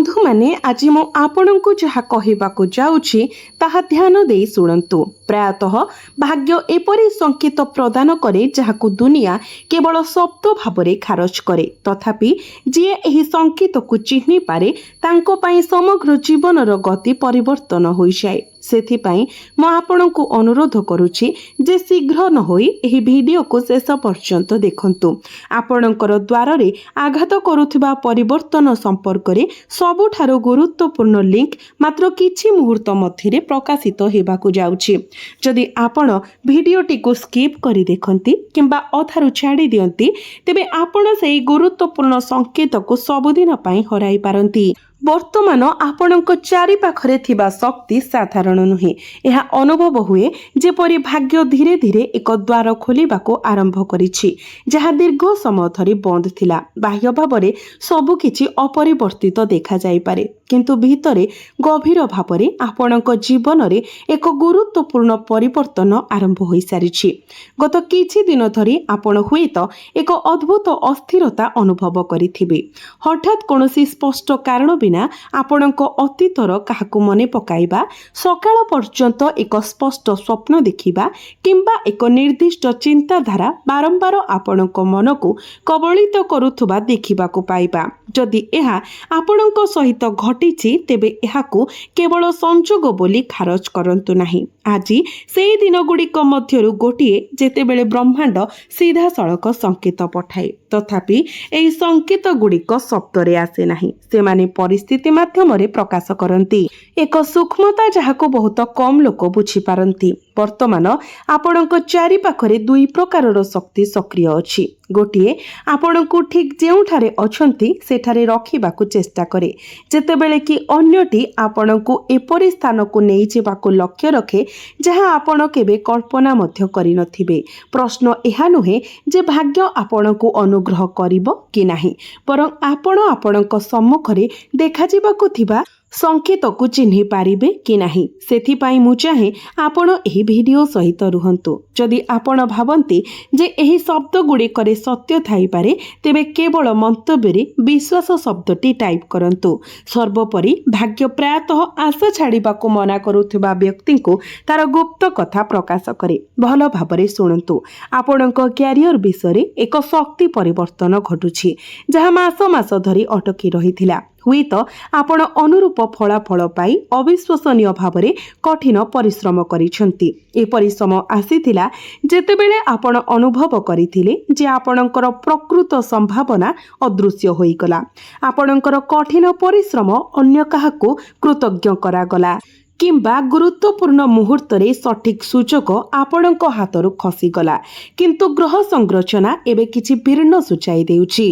बंधु माने आज मु आपणଙ୍କୁ ଯାହା କହିବାକୁ ଯାଉଛି ତାହା ଧ୍ୟାନ ଦେଇ ଶୁଣନ୍ତୁ। ପ୍ରାୟତଃ ଭାଗ୍ୟ ଏପରି ସଂକେତ ପ୍ରଦାନ କରେ ଯାହାକୁ ଦୁନିଆ କେବଳ ଶବ୍ଦ ଭାବରେ ଖାରଜ କରେ। ତଥାପି ଯିଏ ଏହି ସଂକେତକୁ ଚିହ୍ନି ପାରେ ତାଙ୍କ ପାଇଁ ସମଗ୍ର ଜୀବନର ଗତି ପରିବର୍ତ୍ତନ ହୋଇଯାଏ। ସେଥିପାଇଁ ମୁଁ ଆପଣଙ୍କୁ ଅନୁରୋଧ କରୁଛି ଯେ ଶୀଘ୍ର ନ ହୋଇ ଏହି ଭିଡିଓକୁ ଶେଷ ପର୍ଯ୍ୟନ୍ତ ଦେଖନ୍ତୁ। ଆପଣଙ୍କର ଦ୍ୱାରରେ ଆଘାତ କରୁଥିବା ପରିବର୍ତ୍ତନ ସମ୍ପର୍କରେ ସବୁଠାରୁ ଗୁରୁତ୍ୱପୂର୍ଣ୍ଣ ଲିଙ୍କ ମାତ୍ର କିଛି ମୁହୂର୍ତ୍ତ ମଧ୍ୟରେ ପ୍ରକାଶିତ ହେବାକୁ ଯାଉଛି। ଯଦି ଆପଣ ଭିଡିଓଟିକୁ ସ୍କିପ୍ କରି ଦେଖନ୍ତି କିମ୍ବା ଅଧାରୁ ଛାଡ଼ି ଦିଅନ୍ତି ତେବେ ଆପଣ ସେହି ଗୁରୁତ୍ୱପୂର୍ଣ୍ଣ ସଂକେତକୁ ସବୁଦିନ ପାଇଁ ହରାଇ ପାରନ୍ତି। ବର୍ତ୍ତମାନ ଆପଣଙ୍କ ଚାରିପାଖରେ ଥିବା ଶକ୍ତି ସାଧାରଣ ନୁହେଁ। ଏହା ଅନୁଭବ ହୁଏ ଯେପରି ଭାଗ୍ୟ ଧୀରେ ଧୀରେ ଏକ ଦ୍ୱାର ଖୋଲିବାକୁ ଆରମ୍ଭ କରିଛି ଯାହା ଦୀର୍ଘ ସମୟ ଧରି ବନ୍ଦ ଥିଲା। ବାହ୍ୟ ଭାବରେ ସବୁକିଛି ଅପରିବର୍ତ୍ତିତ ଦେଖାଯାଇପାରେ କିନ୍ତୁ ଭିତରେ ଗଭୀର ଭାବରେ ଆପଣଙ୍କ ଜୀବନରେ ଏକ ଗୁରୁତ୍ୱପୂର୍ଣ୍ଣ ପରିବର୍ତ୍ତନ ଆରମ୍ଭ ହୋଇସାରିଛି। ଗତ କିଛି ଦିନ ଧରି ଆପଣ ହୁଏତ ଏକ ଅଦ୍ଭୁତ ଅସ୍ଥିରତା ଅନୁଭବ କରିଥିବେ। ହଠାତ୍ କୌଣସି ସ୍ପଷ୍ଟ କାରଣ ବିନା ଆପଣଙ୍କ ଅତୀତର କାହାକୁ ମନେ ପକାଇବା, ସକାଳ ପର୍ଯ୍ୟନ୍ତ ଏକ ସ୍ପଷ୍ଟ ସ୍ୱପ୍ନ ଦେଖିବା କିମ୍ବା ଏକ ନିର୍ଦ୍ଦିଷ୍ଟ ଚିନ୍ତାଧାରା ବାରମ୍ବାର ଆପଣଙ୍କ ମନକୁ କବଳିତ କରୁଥିବା ଦେଖିବାକୁ ପାଇବା। ଯଦି ଏହା ଆପଣଙ୍କ ସହିତ ଘଟିଛି ତେବେ ଏହାକୁ କେବଳ ସଂଯୋଗ ବୋଲି ଖାରଜ କରନ୍ତୁ ନାହିଁ। ଆଜି ସେହି ଦିନଗୁଡ଼ିକ ମଧ୍ୟରୁ ଗୋଟିଏ ଯେତେବେଳେ ବ୍ରହ୍ମାଣ୍ଡ ସିଧାସଳଖ ସଂକେତ ପଠାଏ। ତଥାପି ଏହି ସଂକେତ ଗୁଡ଼ିକ ଶବ୍ଦରେ ଆସେ ନାହିଁ, ସେମାନେ ପରିସ୍ଥିତି ମାଧ୍ୟମରେ ପ୍ରକାଶ କରନ୍ତି। ଏକ ସୂକ୍ଷ୍ମତା ଯାହାକୁ ବହୁତ କମ୍ ଲୋକ ବୁଝିପାରନ୍ତି। ବର୍ତ୍ତମାନ ଆପଣଙ୍କ ଚାରିପାଖରେ ଦୁଇ ପ୍ରକାରର ଶକ୍ତି ସକ୍ରିୟ ଅଛି। ଗୋଟିଏ ଆପଣଙ୍କୁ ଠିକ୍ ଯେଉଁଠାରେ ଅଛନ୍ତି ସେଠାରେ ରଖିବାକୁ ଚେଷ୍ଟା କରେ, ଯେତେବେଳେ କି ଅନ୍ୟଟି ଆପଣଙ୍କୁ ଏପରି ସ୍ଥାନକୁ ନେଇଯିବାକୁ ଲକ୍ଷ୍ୟ ରଖେ ଯାହା ଆପଣ କେବେ କଳ୍ପନା ମଧ୍ୟ କରିନଥିବେ। ପ୍ରଶ୍ନ ଏହା ନୁହେଁ ଯେ ଭାଗ୍ୟ ଆପଣଙ୍କୁ ଅନୁଗ୍ରହ କରିବ କି ନାହିଁ, ବରଂ ଆପଣ ଆପଣଙ୍କ ସମ୍ମୁଖରେ ଦେଖାଯିବାକୁ ଥିବା ସଂକେତକୁ ଚିହ୍ନି ପାରିବେ କି ନାହିଁ। ସେଥିପାଇଁ ମୁଁ ଚାହେଁ ଆପଣ ଏହି ଭିଡିଓ ସହିତ ରୁହନ୍ତୁ। ଯଦି ଆପଣ ଭାବନ୍ତି ଯେ ଏହି ଶବ୍ଦ ଗୁଡ଼ିକରେ ସତ୍ୟ ଥାଇପାରେ ତେବେ କେବଳ ମନ୍ତବ୍ୟରେ ବିଶ୍ୱାସ ଶବ୍ଦଟି ଟାଇପ୍ କରନ୍ତୁ। ସର୍ବୋପରି ଭାଗ୍ୟ ପ୍ରାୟତଃ ଆଶା ଛାଡ଼ିବାକୁ ମନା କରୁଥିବା ବ୍ୟକ୍ତିଙ୍କୁ ତାର ଗୁପ୍ତ କଥା ପ୍ରକାଶ କରେ। ଭଲ ଭାବରେ ଶୁଣନ୍ତୁ। ଆପଣଙ୍କ କ୍ୟାରିୟର ବିଷୟରେ ଏକ ଶକ୍ତି ପରିବର୍ତ୍ତନ ଘଟୁଛି ଯାହା ମାସ ମାସ ଧରି ଅଟକି ରହିଥିଲା। ହୁଏତ ଆପଣ ଅନୁରୂପ ଫଳାଫଳ ପାଇ ଅବିଶ୍ୱସନୀୟ ଭାବରେ କଠିନ ପରିଶ୍ରମ କରିଛନ୍ତି। ଏପରି ସମୟ ଆସିଥିଲା ଯେତେବେଳେ ଆପଣ ଅନୁଭବ କରିଥିଲେ ଯେ ଆପଣଙ୍କର ପ୍ରକୃତ ସମ୍ଭାବନା ଅଦୃଶ୍ୟ ହୋଇଗଲା। ଆପଣଙ୍କର କଠିନ ପରିଶ୍ରମ ଅନ୍ୟ କାହାକୁ କୃତଜ୍ଞ କରାଗଲା କିମ୍ବା ଗୁରୁତ୍ୱପୂର୍ଣ୍ଣ ମୁହୂର୍ତ୍ତରେ ସଠିକ୍ ସୁଯୋଗ ଆପଣଙ୍କ ହାତରୁ ଖସିଗଲା। କିନ୍ତୁ ଗ୍ରହ ସଂରଚନା ଏବେ କିଛି ଭିନ୍ନ ସୂଚାଇ ଦେଉଛି।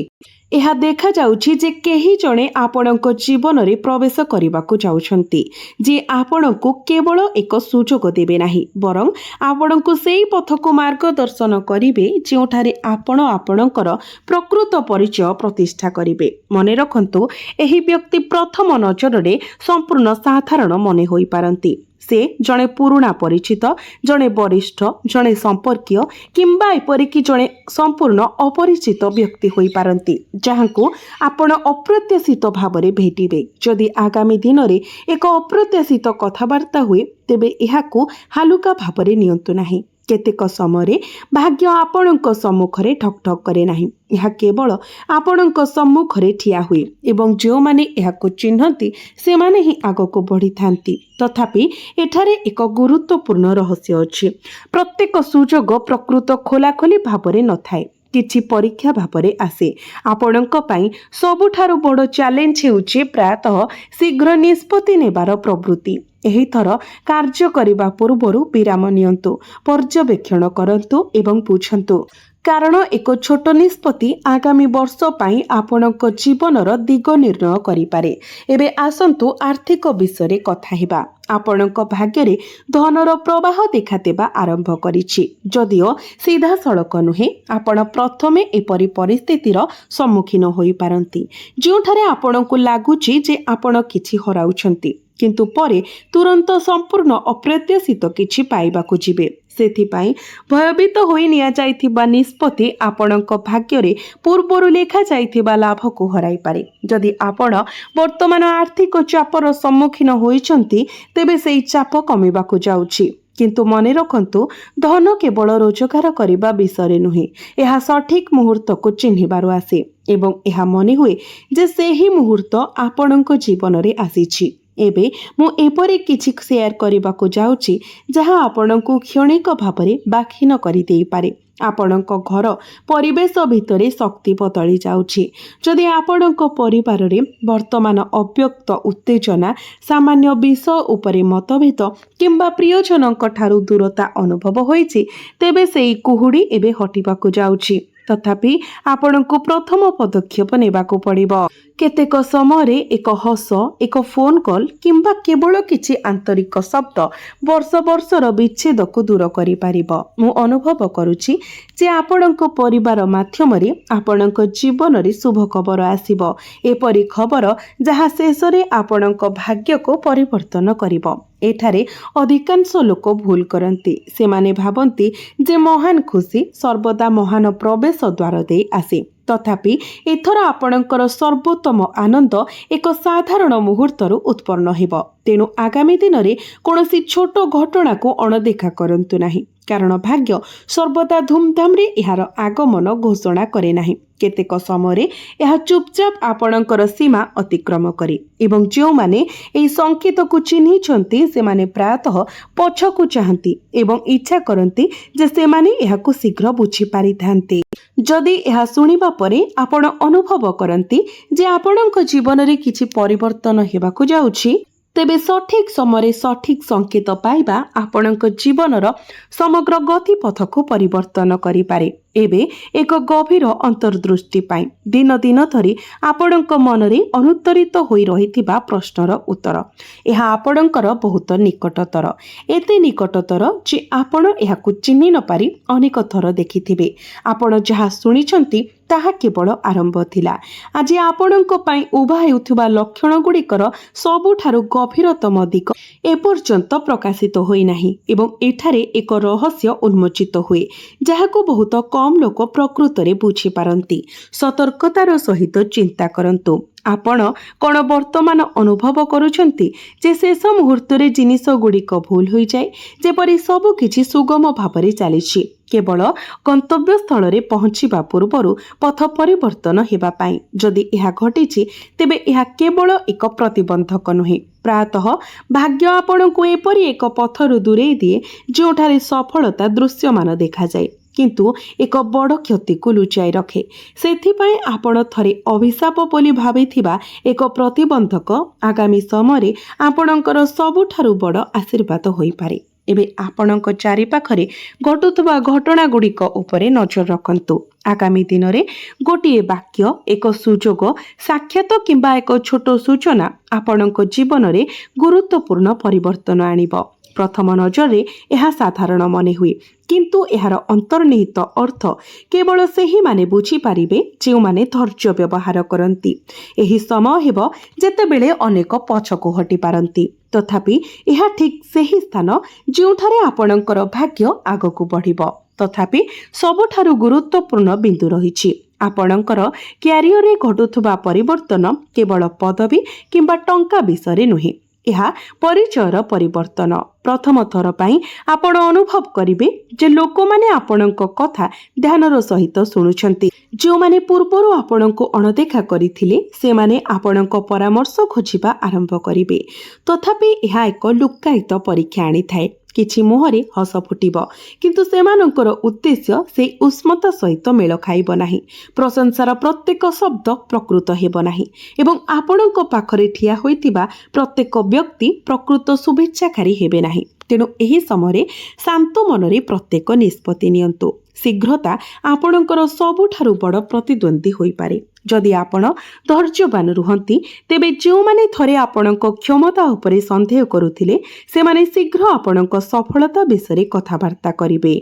ଏହା ଦେଖାଯାଉଛି ଯେ କେହି ଜଣେ ଆପଣଙ୍କ ଜୀବନରେ ପ୍ରବେଶ କରିବାକୁ ଯାଉଛନ୍ତି ଯିଏ ଆପଣଙ୍କୁ କେବଳ ଏକ ସୁଯୋଗ ଦେବେ ନାହିଁ, ବରଂ ଆପଣଙ୍କୁ ସେହି ପଥକୁ ମାର୍ଗଦର୍ଶନ କରିବେ ଯେଉଁଠାରେ ଆପଣ ଆପଣଙ୍କର ପ୍ରକୃତ ପରିଚୟ ପ୍ରତିଷ୍ଠା କରିବେ। ମନେ ରଖନ୍ତୁ, ଏହି ବ୍ୟକ୍ତି ପ୍ରଥମ ନଜରରେ ସମ୍ପୂର୍ଣ୍ଣ ସାଧାରଣ ମନେ ହୋଇପାରନ୍ତି। ସେ ଜଣେ ପୁରୁଣା ପରିଚିତ, ଜଣେ ବରିଷ୍ଠ, ଜଣେ ସମ୍ପର୍କୀୟ କିମ୍ବା ଏପରିକି ଜଣେ ସମ୍ପୂର୍ଣ୍ଣ ଅପରିଚିତ ବ୍ୟକ୍ତି ହୋଇପାରନ୍ତି ଯାହାଙ୍କୁ ଆପଣ ଅପ୍ରତ୍ୟାଶିତ ଭାବରେ ଭେଟିବେ। ଯଦି ଆଗାମୀ ଦିନରେ ଏକ ଅପ୍ରତ୍ୟାଶିତ କଥାବାର୍ତ୍ତା ହୁଏ ତେବେ ଏହାକୁ ହାଲୁକା ଭାବରେ ନିଅନ୍ତୁ ନାହିଁ। କେତେକ ସମୟରେ ଭାଗ୍ୟ ଆପଣଙ୍କ ସମ୍ମୁଖରେ ଠକ୍ ଠକ୍ କରେ ନାହିଁ, ଏହା କେବଳ ଆପଣଙ୍କ ସମ୍ମୁଖରେ ଠିଆ ହୁଏ ଏବଂ ଯେଉଁମାନେ ଏହାକୁ ଚିହ୍ନନ୍ତି ସେମାନେ ହିଁ ଆଗକୁ ବଢ଼ିଥାନ୍ତି। ତଥାପି ଏଠାରେ ଏକ ଗୁରୁତ୍ୱପୂର୍ଣ୍ଣ ରହସ୍ୟ ଅଛି। ପ୍ରତ୍ୟେକ ସୁଯୋଗ ପ୍ରକୃତ ଖୋଲାଖୋଲି ଭାବରେ ନଥାଏ, କିଛି ପରୀକ୍ଷା ଭାବରେ ଆସେ। ଆପଣଙ୍କ ପାଇଁ ସବୁଠାରୁ ବଡ଼ ଚ୍ୟାଲେଞ୍ଜ ହେଉଛି ପ୍ରାୟତଃ ଶୀଘ୍ର ନିଷ୍ପତ୍ତି ନେବାର ପ୍ରବୃତ୍ତି। ଏହି ଥର କାର୍ଯ୍ୟ କରିବା ପୂର୍ବରୁ ବିରାମ ନିଅନ୍ତୁ, ପର୍ଯ୍ୟବେକ୍ଷଣ କରନ୍ତୁ ଏବଂ ବୁଝନ୍ତୁ, କାରଣ ଏକ ଛୋଟ ନିଷ୍ପତ୍ତି ଆଗାମୀ ବର୍ଷ ପାଇଁ ଆପଣଙ୍କ ଜୀବନର ଦିଗ ନିର୍ଣ୍ଣୟ କରିପାରେ। ଏବେ ଆସନ୍ତୁ ଆର୍ଥିକ ବିଷୟରେ କଥା ହେବା। ଆପଣଙ୍କ ଭାଗ୍ୟରେ ଧନର ପ୍ରବାହ ଦେଖାଦେବା ଆରମ୍ଭ କରିଛି। ଯଦିଓ ସିଧାସଳଖ ନୁହେଁ, ଆପଣ ପ୍ରଥମେ ଏପରି ପରିସ୍ଥିତିର ସମ୍ମୁଖୀନ ହୋଇପାରନ୍ତି ଯେଉଁଠାରେ ଆପଣଙ୍କୁ ଲାଗୁଛି ଯେ ଆପଣ କିଛି ହରାଉଛନ୍ତି किंतु परे तुरंत संपूर्ण अप्रत्याशित किछि पाइबाकु जिबे। सेथिपाई भयभीत होई निया जाइथिबा निष्पत्ति आपणक भाग्य पूर्वर लेखा जाइथिबा लाभ को हराई पारे। जदि आपण वर्तमान आर्थिक चापर सम्मुखीन होइछंती तेबे सेई चाप कमिबाकु जाउछि। किंतु मने रखंतु धन केवल रोजगार करने विषय नुहे, यह सठिक मुहूर्त को चिन्हिबारु आसे एवं यह मने हुए जे सेही मुहूर्त आपणक जीवन रे आसीछि। एबे मु एपरि किछि शेयर करबाकू जाउछि जहा आपणकू क्षणिक भावरे बाखीन करि देई पारे। आपणक घर परिवेश भितरे शक्ति बदली जाउछि। जदि आपणक परिवार रे वर्तमान अव्यक्त उत्तेजना, सामान्य विषय उपरे मतभेद किंबा प्रियजनक ठारू दूरता अनुभव होइछि तेबे सेई कुहुडी एबे हटिबाकू जाउछि। तथापि आपणकू प्रथम पदक्षेप नेबाकू पड़िबो। केतेक समय एक हस, एक फोन कॉल किंबा केवल किछि आंतरिक शब्द वर्ष वर्षर विच्छेद को दूर करि पारिबो। मु अनुभव करुछि जे आपणक परिवार माध्यम रे आपणक जीवन रे शुभ खबर आसीबो। एपरि खबर जहा शेष रे आपणक भाग्य को परिवर्तन करिबो। एठारे अधिकांश लोक भूल करती, से माने भावती जे महान खुशी सर्वदा महान प्रवेश द्वार दे आसे। तथापि एथर आपणकर सर्वोत्तम आनंद एक साधारण मुहूर्तरू उत्पन्न हेब। तेणु आगामी दिन में कौनसी छोट घटना को अणदेखा करंतु नाही, कारण भाग्य सर्वदा धूमधाम रे एहार आगमन घोषणा करे नाही। केतेक समय यह चुपचाप आपणकर सीमा अतिक्रम करे एवं जो माने एही संकेत को चिन्हिछंती से माने प्रायतः पछकु चाहंती एवं इच्छा करंती जे से माने एहाकु शीघ्र बुझी पारिथांती। जदि यह सुनिबा परे आपण अनुभव करंती जे आपणक जीवन रे किछि परिवर्तन हेबाकु जाउछि तेबे सठिक समय सठिक संकेत पाइबा आपणक जीवनर समग्र गतिपथ को परिवर्तन करि पारे। एबे एक गभीर अंतर्दृष्टि पाई दिन दिन धरी आपणक मनरे अनुत्तरित होई रहिथिबा प्रश्नर उत्तर एहा आपणकर बहुत निकटतर, एते निकटतर जे आपण एहाकु चिन्हि न पारि अनेक थर देखिथिबे। आपण जहा सुनिछंती ताहा केवल आरंभ थिला। आज आपणक पई उभा हेउथुबा लक्षण गुड़िकर सबुठारु गभीरतम दिग एपर्यंत प्रकाशित होई नाही एवं एठारे एक रहस्य उन्मोचित हुए जहाको बहुत कम लोक प्रकृत रे बुझी पारंती। सतर्कतार सहित चिंता करंतु। आपण कौन वर्तमान अनुभव करुछंती जे शेष मुहूर्त रे जिनिस गुड़िक भूल होई जाए, जेपरि सब किछि सुगम भावरे चलीछि। केवल गंतव्य स्थल रे पहुंचीबा पूर्वरु पथ परिवर्तन हेबा पाई जदि यह घटिछि तेबे यह केवल एक प्रतिबंधक नुहे। प्रायतः भाग्य आपणकु एपरि एक पथरु दूरेई दिए जोठारे सफलता दृश्यमान देखा जाए किंतु एक बड़ क्षति को लुचाई रखे। सेथिपाई आपण थरे अभिशाप बोली भाबिथिबा एक प्रतिबंधक आगामी समय आपणकर सबुठारु बड़ आशीर्वाद होई पारे। एबे आपणक चारि पाखरे घटुथबा घटना गुड़िक उपरे नजर रखंतु। आगामी दिन रे गोटिए वाक्य, एक सुजोग, साक्षात किंबा एक छोट सूचना आपणक जीवन रे गुरुत्वपूर्ण परिवर्तन आनिब। प्रथम नजर रे यह साधारण मने हुए किंतु एहार अंतर्निहित अर्थ केवल सेही माने बुझी पारिबे जे माने धैर्य व्यवहार करंती। एही समय हेबो जेतेबेले अनेक पछको हटी पारंती, तथापि यह ठीक सेही स्थान जोठारे आपणकर भाग्य आगको बढ़िबो। तथापि सबुठारु गुरुत्वपूर्ण बिंदु रहिछि। आपणकर क्यारियर रे घटुथुबा परिवर्तन केवल पदवी किंबा टंका विषय नुहे, यह परिचयर परिवर्तन। प्रथम थर पाई आपण अनुभव करिवे जे लोक माने आपणक कथा ध्यानर सहित शुणुछंती। जो माने पूर्वरु आपणको अणदेखा करिथिले से माने आपणक परामर्श खोजिबा आरंभ करिवे। तथापि यह एक लुक्कायित परीक्षा आनी थाए। किछि मुहरे हस फुटिब किंतु सेमानंकर उद्देश्य से उष्मता सहित मेल खाइब नाही। प्रशंसार प्रत्येक शब्द प्रकृत हेब नाही एवं आपणक पाखरे ठिया होइतिबा प्रत्येक व्यक्ति प्रकृत शुभेच्छाकारी हेबे नाही। तेणु एही समय शांत मनरे प्रत्येक निष्पत्ति नियंतु। शीघ्रता आपणकर सबुठारु बड़ प्रतिद्वंदी होई पारे। जदि आपण धैर्यवान रुहंती तेबे जो माने थरे आपणक क्षमता उपरे संदेह करुथिले से माने शीघ्र आपणक सफलता विषय कथाबार्ता करिवे।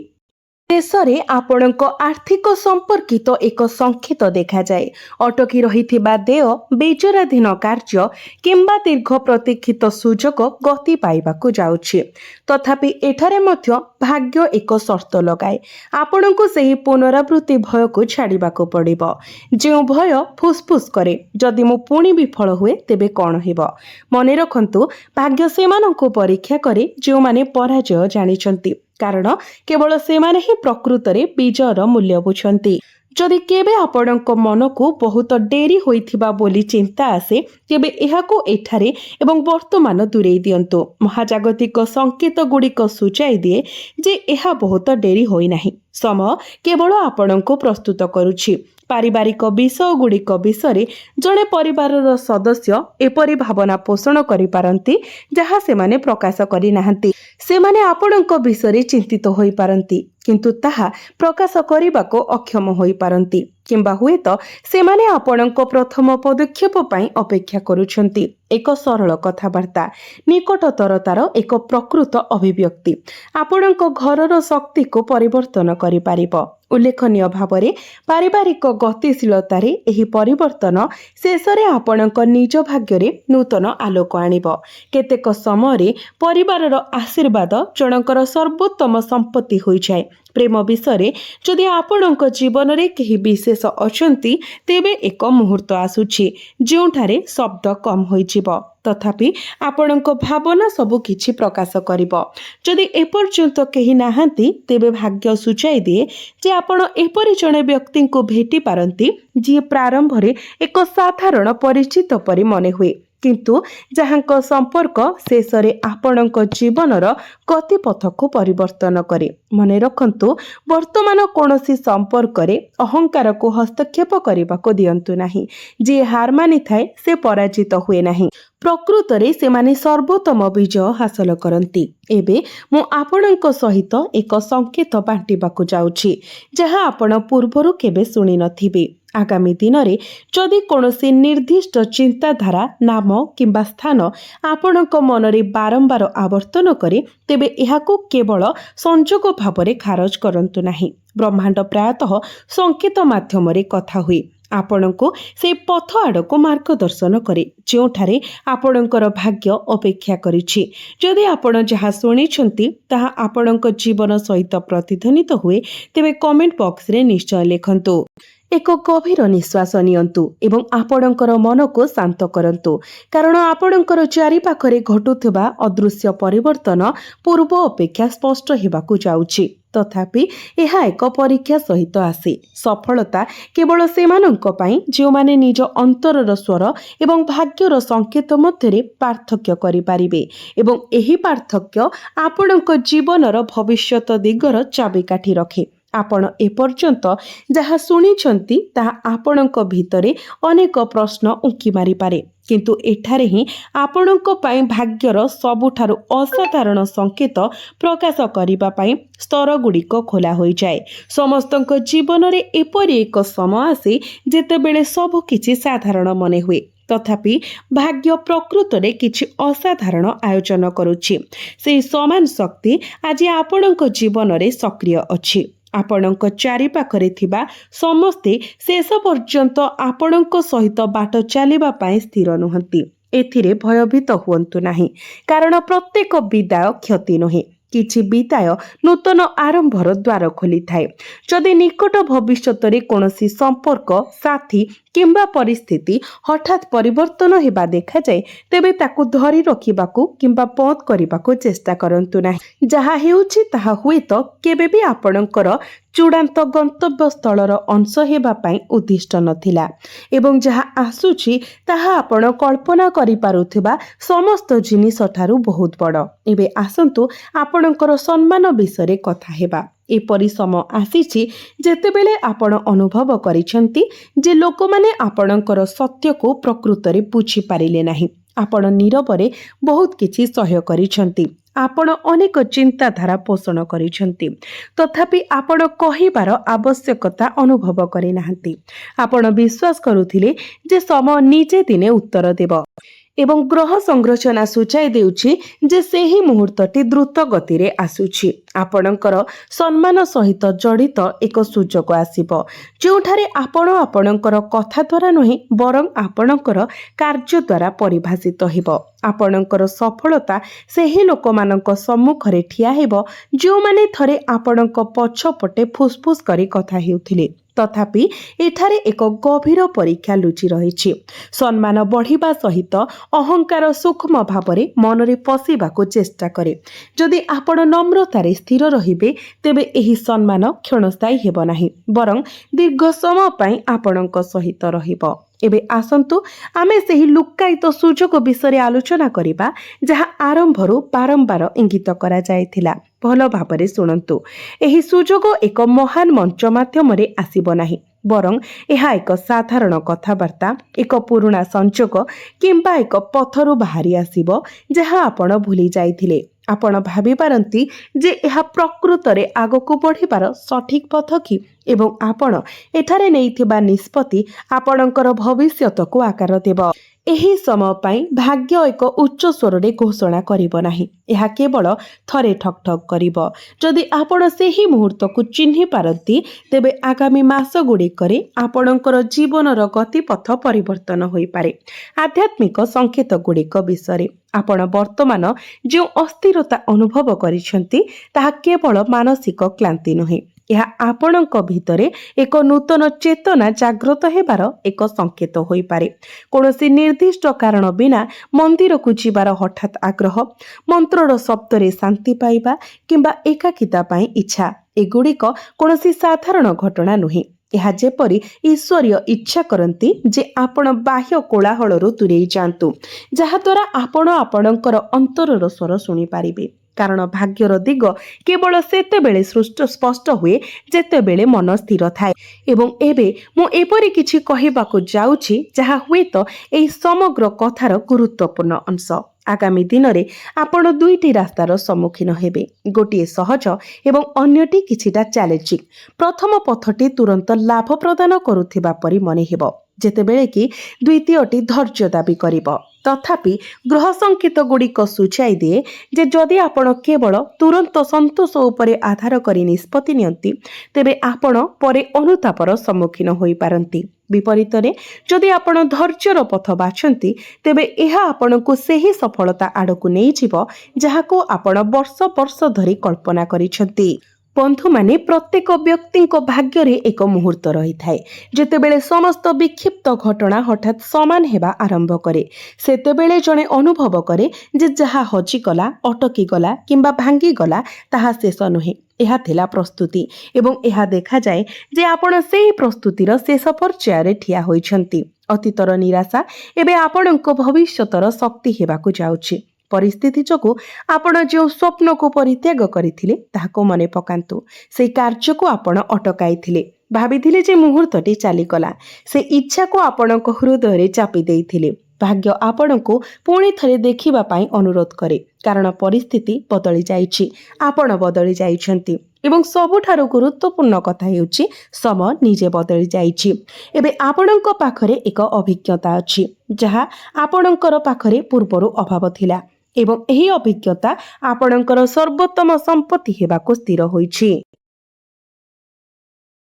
ଶେଷରେ ଆପଣଙ୍କ ଆର୍ଥିକ ସମ୍ପର୍କିତ ଏକ ସଂକେତ ଦେଖାଯାଏ। ଅଟକି ରହିଥିବା ଦେୟ, ବିଚାରାଧୀନ କାର୍ଯ୍ୟ କିମ୍ବା ଦୀର୍ଘ ପ୍ରତୀକ୍ଷିତ ସୁଯୋଗ ଗତି ପାଇବାକୁ ଯାଉଛି। ତଥାପି ଏଠାରେ ମଧ୍ୟ ଭାଗ୍ୟ ଏକ ସର୍ତ୍ତ ଲଗାଏ। ଆପଣଙ୍କୁ ସେହି ପୁନରାବୃତ୍ତି ଭୟକୁ ଛାଡ଼ିବାକୁ ପଡ଼ିବ। ଯେଉଁ ଭୟ ଫୁସ୍ଫୁସ୍ କରେ, ଯଦି ମୁଁ ପୁଣି ବିଫଳ ହୁଏ ତେବେ କ'ଣ ହେବ? ମନେ ରଖନ୍ତୁ, ଭାଗ୍ୟ ସେମାନଙ୍କୁ ପରୀକ୍ଷା କରେ ଯେଉଁମାନେ ପରାଜୟ ଜାଣିଛନ୍ତି, କାରଣ କେବଳ ସେମାନେ ହିଁ ପ୍ରକୃତରେ ବିଜୟର ମୂଲ୍ୟ ବୁଝନ୍ତି। ଯଦି କେବେ ଆପଣଙ୍କ ମନକୁ ବହୁତ ଡେରି ହୋଇଥିବା ବୋଲି ଚିନ୍ତା ଆସେ, ତେବେ ଏହାକୁ ଏଠାରେ ଏବଂ ବର୍ତ୍ତମାନ ଦୂରେଇ ଦିଅନ୍ତୁ। ମହାଜାଗତିକ ସଂକେତ ଗୁଡ଼ିକ ସୂଚାଇ ଦିଏ ଯେ ଏହା ବହୁତ ଡେରି ହୋଇନାହିଁ। ସମୟ କେବଳ ଆପଣଙ୍କୁ ପ୍ରସ୍ତୁତ କରୁଛି। ପାରିବାରିକ ବିଷୟ ଗୁଡ଼ିକ ବିଷୟରେ ଜଣେ ପରିବାରର ସଦସ୍ୟ ଏପରି ଭାବନା ପୋଷଣ କରିପାରନ୍ତି ଯାହା ସେମାନେ ପ୍ରକାଶ କରିନାହାନ୍ତି। ସେମାନେ ଆପଣଙ୍କ ବିଷୟରେ ଚିନ୍ତିତ ହୋଇପାରନ୍ତି, କିନ୍ତୁ ତାହା ପ୍ରକାଶ କରିବାକୁ ଅକ୍ଷମ ହୋଇପାରନ୍ତି, କିମ୍ବା ହୁଏତ ସେମାନେ ଆପଣଙ୍କ ପ୍ରଥମ ପଦକ୍ଷେପ ପାଇଁ ଅପେକ୍ଷା କରୁଛନ୍ତି। ଏକ ସରଳ କଥାବାର୍ତ୍ତା, ନିକଟତରତାର ଏକ ପ୍ରକୃତ ଅଭିବ୍ୟକ୍ତି, ଆପଣଙ୍କ ଘରର ଶକ୍ତିକୁ ପରିବର୍ତ୍ତନ କରିପାରିବ। ଉଲ୍ଲେଖନୀୟ ଭାବରେ, ପାରିବାରିକ ଗତିଶୀଳତାରେ ଏହି ପରିବର୍ତ୍ତନ ଶେଷରେ ଆପଣଙ୍କ ନିଜ ଭାଗ୍ୟରେ ନୂତନ ଆଲୋକ ଆଣିବ। କେତେକ ସମୟରେ ପରିବାରର ଆଶୀର୍ବାଦ ଜଣଙ୍କର ସର୍ବୋତ୍ତମ ସମ୍ପତ୍ତି ହୋଇଯାଏ। ପ୍ରେମ ବିଷୟରେ ଯଦି ଆପଣଙ୍କ ଜୀବନରେ କେହି ବିଶେଷ ଅଛନ୍ତି, ତେବେ ଏକ ମୁହୂର୍ତ୍ତ ଆସୁଛି ଯେଉଁଠାରେ ଶବ୍ଦ କମ୍ ହୋଇଯିବ, ତଥାପି ଆପଣଙ୍କ ଭାବନା ସବୁ କିଛି ପ୍ରକାଶ କରିବ। ଯଦି ଏପର୍ଯ୍ୟନ୍ତ କେହି ନାହାନ୍ତି, ତେବେ ଭାଗ୍ୟ ସୂଚାଇ ଦିଏ ଯେ ଆପଣ ଏପରି ଜଣେ ବ୍ୟକ୍ତିଙ୍କୁ ଭେଟି ପାରନ୍ତି ଯିଏ ପ୍ରାରମ୍ଭରେ ଏକ ସାଧାରଣ ପରିଚିତ ପରି ମନେ ହୁଏ, କିନ୍ତୁ ଯାହାଙ୍କ ସମ୍ପର୍କ ଶେଷରେ ଆପଣଙ୍କ ଜୀବନର ଗତିପଥକୁ ପରିବର୍ତ୍ତନ କରେ। ମନେ ରଖନ୍ତୁ, ବର୍ତ୍ତମାନ କୌଣସି ସମ୍ପର୍କରେ ଅହଙ୍କାରକୁ ହସ୍ତକ୍ଷେପ କରିବାକୁ ଦିଅନ୍ତୁ ନାହିଁ। ଯିଏ ହାର ମାନିଥାଏ ସେ ପରାଜିତ ହୁଏ ନାହିଁ। ପ୍ରକୃତରେ ସେମାନେ ସର୍ବୋତ୍ତମ ବିଜୟ ହାସଲ କରନ୍ତି। ଏବେ ମୁଁ ଆପଣଙ୍କ ସହିତ ଏକ ସଂକେତ ବାଣ୍ଟିବାକୁ ଯାଉଛି ଯାହା ଆପଣ ପୂର୍ବରୁ କେବେ ଶୁଣିନଥିବେ। ଆଗାମୀ ଦିନରେ ଯଦି କୌଣସି ନିର୍ଦ୍ଦିଷ୍ଟ ଚିନ୍ତାଧାରା, ନାମ କିମ୍ବା ସ୍ଥାନ ଆପଣଙ୍କ ମନରେ ବାରମ୍ବାର ଆବର୍ତ୍ତନ କରେ, ତେବେ ଏହାକୁ କେବଳ ସଂଯୋଗ ଭାବରେ ଖାରଜ କରନ୍ତୁ ନାହିଁ। ବ୍ରହ୍ମାଣ୍ଡ ପ୍ରାୟତଃ ସଂକେତ ମାଧ୍ୟମରେ କଥା ହୁଏ, ଆପଣଙ୍କୁ ସେହି ପଥ ଆଡ଼କୁ ମାର୍ଗଦର୍ଶନ କରେ ଯେଉଁଠାରେ ଆପଣଙ୍କର ଭାଗ୍ୟ ଅପେକ୍ଷା କରିଛି। ଯଦି ଆପଣ ଯାହା ଶୁଣିଛନ୍ତି ତାହା ଆପଣଙ୍କ ଜୀବନ ସହିତ ପ୍ରତିଧ୍ୱନିତ ହୁଏ, ତେବେ କମେଣ୍ଟ ବକ୍ସରେ ନିଶ୍ଚୟ ଲେଖନ୍ତୁ। ଏକ ଗଭୀର ନିଶ୍ୱାସ ନିଅନ୍ତୁ ଏବଂ ଆପଣଙ୍କର ମନକୁ ଶାନ୍ତ କରନ୍ତୁ, କାରଣ ଆପଣଙ୍କର ଚାରିପାଖରେ ଘଟୁଥିବା ଅଦୃଶ୍ୟ ପରିବର୍ତ୍ତନ ପୂର୍ବ ଅପେକ୍ଷା ସ୍ପଷ୍ଟ ହେବାକୁ ଯାଉଛି। ତଥାପି ଏହା ଏକ ପରୀକ୍ଷା ସହିତ ଆସେ। ସଫଳତା କେବଳ ସେମାନଙ୍କ ପାଇଁ ଯେଉଁମାନେ ନିଜ ଅନ୍ତରର ସ୍ୱର ଏବଂ ଭାଗ୍ୟର ସଂକେତ ମଧ୍ୟରେ ପାର୍ଥକ୍ୟ କରିପାରିବେ, ଏବଂ ଏହି ପାର୍ଥକ୍ୟ ଆପଣଙ୍କ ଜୀବନର ଭବିଷ୍ୟତ ଦିଗର ଚାବିକାଠି ରଖେ। ଆପଣ ଏପର୍ଯ୍ୟନ୍ତ ଯାହା ଶୁଣିଛନ୍ତି ତାହା ଆପଣଙ୍କ ଭିତରେ ଅନେକ ପ୍ରଶ୍ନ ଉଙ୍କି ମାରିପାରେ, କିନ୍ତୁ ଏଠାରେ ହିଁ ଆପଣଙ୍କ ପାଇଁ ଭାଗ୍ୟର ସବୁଠାରୁ ଅସାଧାରଣ ସଂକେତ ପ୍ରକାଶ କରିବା ପାଇଁ ସ୍ତରଗୁଡ଼ିକ ଖୋଲା ହୋଇଯାଏ। ସମସ୍ତଙ୍କ ଜୀବନରେ ଏପରି ଏକ ସମୟ ଆସେ ଯେତେବେଳେ ସବୁ କିଛି ସାଧାରଣ ମନେ ହୁଏ, ତଥାପି ଭାଗ୍ୟ ପ୍ରକୃତରେ କିଛି ଅସାଧାରଣ ଆୟୋଜନ କରୁଛି। ସେହି ସମାନ ଶକ୍ତି ଆଜି ଆପଣଙ୍କ ଜୀବନରେ ସକ୍ରିୟ ଅଛି। ଆପଣଙ୍କ ଚାରିପାଖରେ ଥିବା ସମସ୍ତେ ଶେଷ ପର୍ଯ୍ୟନ୍ତ ଆପଣଙ୍କ ସହିତ ବାଟ ଚାଲିବା ପାଇଁ ସ୍ଥିର ନୁହନ୍ତି। ଏଥିରେ ଭୟଭୀତ ହୁଅନ୍ତୁ ନାହିଁ, କାରଣ ପ୍ରତ୍ୟେକ ବିଦାୟ କ୍ଷତି ନୁହେଁ। କିଛି ବିଦାୟ ନୂତନ ଆରମ୍ଭର ଦ୍ୱାର ଖୋଲିଥାଏ। ଯଦି ନିକଟ ଭବିଷ୍ୟତରେ କୌଣସି ସମ୍ପର୍କ, ସାଥୀ କିମ୍ବା ପରିସ୍ଥିତି ହଠାତ୍ ପରିବର୍ତ୍ତନ ହେବା ଦେଖାଯାଏ, ତେବେ ତାକୁ ଧରି ରଖିବାକୁ କିମ୍ବା ବନ୍ଦ କରିବାକୁ ଚେଷ୍ଟା କରନ୍ତୁ ନାହିଁ। ଯାହା ହେଉଛି ତାହା ହୁଏତ କେବେ ବି ଆପଣଙ୍କର ଚୂଡ଼ାନ୍ତ ଗନ୍ତବ୍ୟସ୍ଥଳର ଅଂଶ ହେବା ପାଇଁ ଉଦ୍ଦିଷ୍ଟ ନଥିଲା, ଏବଂ ଯାହା ଆସୁଛି ତାହା ଆପଣ କଳ୍ପନା କରିପାରୁଥିବା ସମସ୍ତ ଜିନିଷ ଠାରୁ ବହୁତ ବଡ଼। ଏବେ ଆସନ୍ତୁ ଆପଣଙ୍କର ସମ୍ମାନ ବିଷୟରେ କଥା ହେବା। ଏପରି ସମୟ ଆସିଛି ଯେତେବେଳେ ଆପଣ ଅନୁଭବ କରିଛନ୍ତି ଯେ ଲୋକମାନେ ଆପଣଙ୍କର ସତ୍ୟକୁ ପ୍ରକୃତରେ ବୁଝିପାରିଲେ ନାହିଁ। ଆପଣ ନୀରବରେ ବହୁତ କିଛି ସହ୍ୟ କରିଛନ୍ତି। ଆପଣ ଅନେକ ଚିନ୍ତାଧାରା ପୋଷଣ କରିଛନ୍ତି, ତଥାପି ଆପଣ କହିବାର ଆବଶ୍ୟକତା ଅନୁଭବ କରିନାହାନ୍ତି। ଆପଣ ବିଶ୍ୱାସ କରୁଥିଲେ ଯେ ସମୟ ନିଜେ ଦିନେ ଉତ୍ତର ଦେବ। ଏବଂ ଗ୍ରହ ସଂରଚନା ସୂଚାଇ ଦେଉଛି ଯେ ସେହି ମୁହୂର୍ତ୍ତଟି ଦ୍ରୁତ ଗତିରେ ଆସୁଛି। ଆପଣଙ୍କର ସମ୍ମାନ ସହିତ ଜଡ଼ିତ ଏକ ସୁଯୋଗ ଆସିବ, ଯେଉଁଠାରେ ଆପଣ ଆପଣଙ୍କର କଥା ଦ୍ୱାରା ନୁହେଁ ବରଂ ଆପଣଙ୍କର କାର୍ଯ୍ୟ ଦ୍ୱାରା ପରିଭାଷିତ ହେବ। ଆପଣଙ୍କର ସଫଳତା ସେହି ଲୋକମାନଙ୍କ ସମ୍ମୁଖରେ ଠିଆ ହେବ ଯେଉଁମାନେ ଥରେ ଆପଣଙ୍କ ପଛପଟେ ଫୁସ୍ଫୁସ୍ କରି କଥା ହେଉଥିଲେ। ତଥାପି ଏଠାରେ ଏକ ଗଭୀର ପରୀକ୍ଷା ଲୁଚି ରହିଛି। ସମ୍ମାନ ବଢ଼ିବା ସହିତ ଅହଙ୍କାର ସୂକ୍ଷ୍ମ ଭାବରେ ମନରେ ପଶିବାକୁ ଚେଷ୍ଟା କରେ। ଯଦି ଆପଣ ନମ୍ରତାରେ ସ୍ଥିର ରହିବେ ତେବେ ଏହି ସମ୍ମାନ କ୍ଷଣସ୍ଥାୟୀ ହେବ ନାହିଁ, ବରଂ ଦୀର୍ଘ ସମୟ ପାଇଁ ଆପଣଙ୍କ ସହିତ ରହିବ। ଏବେ ଆସନ୍ତୁ ଆମେ ସେହି ଲୁକ୍କାୟିତ ସୁଯୋଗ ବିଷୟରେ ଆଲୋଚନା କରିବା, ଯାହା ଆରମ୍ଭରୁ ବାରମ୍ବାର ଇଙ୍ଗିତ କରାଯାଇଥିଲା। ଭଲ ଭାବରେ ଶୁଣନ୍ତୁ। ଏହି ସୁଯୋଗ ଏକ ମହାନ ମଞ୍ଚ ମାଧ୍ୟମରେ ଆସିବ ନାହିଁ, ବରଂ ଏହା ଏକ ସାଧାରଣ କଥାବାର୍ତ୍ତା, ଏକ ପୁରୁଣା ସଂଯୋଗ କିମ୍ବା ଏକ ପଥରୁ ବାହାରି ଆସିବ ଯାହା ଆପଣ ଭୁଲି ଯାଇଥିଲେ। ଆପଣ ଭାବିପାରନ୍ତି ଯେ ଏହା ପ୍ରକୃତରେ ଆଗକୁ ବଢ଼ିବାର ସଠିକ୍ ପଥ କି, ଏବଂ ଆପଣ ଏଠାରେ ନେଇଥିବା ନିଷ୍ପତ୍ତି ଆପଣଙ୍କର ଭବିଷ୍ୟତକୁ ଆକାର ଦେବ। ଏହି ସମୟ ପାଇଁ ଭାଗ୍ୟ ଏକ ଉଚ୍ଚ ସ୍ୱରରେ ଘୋଷଣା କରିବ ନାହିଁ, ଏହା କେବଳ ଥରେ ଠକ୍ ଠକ୍ କରିବ। ଯଦି ଆପଣ ସେହି ମୁହୂର୍ତ୍ତକୁ ଚିହ୍ନି ପାରନ୍ତି ତେବେ ଆଗାମୀ ମାସ ଗୁଡ଼ିକରେ ଆପଣଙ୍କର ଜୀବନର ଗତିପଥ ପରିବର୍ତ୍ତନ ହୋଇପାରେ। ଆଧ୍ୟାତ୍ମିକ ସଂକେତ ଗୁଡ଼ିକ ବିଷୟରେ ଆପଣ ବର୍ତ୍ତମାନ ଯେଉଁ ଅସ୍ଥିରତା ଅନୁଭବ କରିଛନ୍ତି ତାହା କେବଳ ମାନସିକ କ୍ଳାନ୍ତି ନୁହେଁ, ଏହା ଆପଣଙ୍କ ଭିତରେ ଏକ ନୂତନ ଚେତନା ଜାଗ୍ରତ ହେବାର ଏକ ସଂକେତ ହୋଇପାରେ। କୌଣସି ନିର୍ଦ୍ଦିଷ୍ଟ କାରଣ ବିନା ମନ୍ଦିରକୁ ଯିବାର ହଠାତ୍ ଆଗ୍ରହ, ମନ୍ତ୍ରର ଶବ୍ଦରେ ଶାନ୍ତି ପାଇବା କିମ୍ବା ଏକାକିତା ପାଇଁ ଇଚ୍ଛା, ଏଗୁଡ଼ିକ କୌଣସି ସାଧାରଣ ଘଟଣା ନୁହେଁ। ଏହା ଯେପରି ଈଶ୍ୱରୀୟ ଇଚ୍ଛା କରନ୍ତି ଯେ ଆପଣ ବାହ୍ୟ କୋଳାହଳରୁ ଦୂରେଇ ଯାଆନ୍ତୁ, ଯାହାଦ୍ୱାରା ଆପଣ ଆପଣଙ୍କର ଅନ୍ତରର ସ୍ୱର ଶୁଣିପାରିବେ। କାରଣ ଭାଗ୍ୟର ଦିଗ କେବଳ ସେତେବେଳେ ସ୍ପଷ୍ଟ ହୁଏ ଯେତେବେଳେ ମନ ସ୍ଥିର ଥାଏ। ଏବଂ ଏବେ ମୁଁ ଏପରି କିଛି କହିବାକୁ ଯାଉଛି ଯାହା ହୁଏତ ଏହି ସମଗ୍ର କଥାର ଗୁରୁତ୍ୱପୂର୍ଣ୍ଣ ଅଂଶ। ଆଗାମୀ ଦିନରେ ଆପଣ ଦୁଇଟି ରାସ୍ତାର ସମ୍ମୁଖୀନ ହେବେ, ଗୋଟିଏ ସହଜ ଏବଂ ଅନ୍ୟଟି କିଛିଟା ଚ୍ୟାଲେଞ୍ଜିଂ। ପ୍ରଥମ ପଥଟି ତୁରନ୍ତ ଲାଭ ପ୍ରଦାନ କରୁଥିବା ପରି ମନେ ହେବ, ଯେତେବେଳେ କି ଦ୍ୱିତୀୟଟି ଧୈର୍ଯ୍ୟ ଦାବି କରିବ। ତଥାପି ଗ୍ରହ ସଂକେତ ଗୁଡ଼ିକ ସୂଚାଇ ଦିଏ ଯେ ଯଦି ଆପଣ କେବଳ ତୁରନ୍ତ ସନ୍ତୋଷ ଉପରେ ଆଧାର କରି ନିଷ୍ପତ୍ତି ନିଅନ୍ତି ତେବେ ଆପଣ ପରେ ଅନୁତାପର ସମ୍ମୁଖୀନ ହୋଇପାରନ୍ତି। ବିପରୀତରେ ଯଦି ଆପଣ ଧୈର୍ଯ୍ୟର ପଥ ବାଛନ୍ତି ତେବେ ଏହା ଆପଣଙ୍କୁ ସେହି ସଫଳତା ଆଡ଼କୁ ନେଇଯିବ ଯାହାକୁ ଆପଣ ବର୍ଷ ବର୍ଷ ଧରି କଳ୍ପନା କରିଛନ୍ତି। ବନ୍ଧୁମାନେ, ପ୍ରତ୍ୟେକ ବ୍ୟକ୍ତିଙ୍କ ଭାଗ୍ୟରେ ଏକ ମୁହୂର୍ତ୍ତ ରହିଥାଏ ଯେତେବେଳେ ସମସ୍ତ ବିକ୍ଷିପ୍ତ ଘଟଣା ହଠାତ୍ ସମାନ ହେବା ଆରମ୍ଭ କରେ। ସେତେବେଳେ ଜଣେ ଅନୁଭବ କରେ ଯେ ଯାହା ହଜିଗଲା, ଅଟକିଗଲା କିମ୍ବା ଭାଙ୍ଗିଗଲା ତାହା ଶେଷ ନୁହେଁ, ଏହା ଥିଲା ପ୍ରସ୍ତୁତି। ଏବଂ ଏହା ଦେଖାଯାଏ ଯେ ଆପଣ ସେହି ପ୍ରସ୍ତୁତିର ଶେଷ ପର୍ଯ୍ୟାୟରେ ଠିଆ ହୋଇଛନ୍ତି। ଅତୀତର ନିରାଶା ଏବେ ଆପଣଙ୍କ ଭବିଷ୍ୟତର ଶକ୍ତି ହେବାକୁ ଯାଉଛି। ପରିସ୍ଥିତି ଯୋଗୁଁ ଆପଣ ଯେଉଁ ସ୍ୱପ୍ନକୁ ପରିତ୍ୟାଗ କରିଥିଲେ ତାହାକୁ ମନେ ପକାନ୍ତୁ। ସେହି କାର୍ଯ୍ୟକୁ ଆପଣ ଅଟକାଇଥିଲେ, ଭାବିଥିଲେ ଯେ ମୁହୂର୍ତ୍ତଟି ଚାଲିଗଲା, ସେ ଇଚ୍ଛାକୁ ଆପଣଙ୍କ ହୃଦୟରେ ଚାପି ଦେଇଥିଲେ। ଭାଗ୍ୟ ଆପଣଙ୍କୁ ପୁଣି ଥରେ ଦେଖିବା ପାଇଁ ଅନୁରୋଧ କରେ, କାରଣ ପରିସ୍ଥିତି ବଦଳି ଯାଇଛି, ଆପଣ ବଦଳି ଯାଇଛନ୍ତି ଏବଂ ସବୁଠାରୁ ଗୁରୁତ୍ୱପୂର୍ଣ୍ଣ କଥା ହେଉଛି ସମୟ ନିଜେ ବଦଳି ଯାଇଛି। ଏବେ ଆପଣଙ୍କ ପାଖରେ ଏକ ଅଭିଜ୍ଞତା ଅଛି ଯାହା ଆପଣଙ୍କର ପାଖରେ ପୂର୍ବରୁ ଅଭାବ ଥିଲା, ଏବଂ ଏହି ଅଭିଜ୍ଞତା ଆପଣଙ୍କର ସର୍ବୋତ୍ତମ ସମ୍ପତ୍ତି ହେବାକୁ ସ୍ଥିର ହୋଇଛି।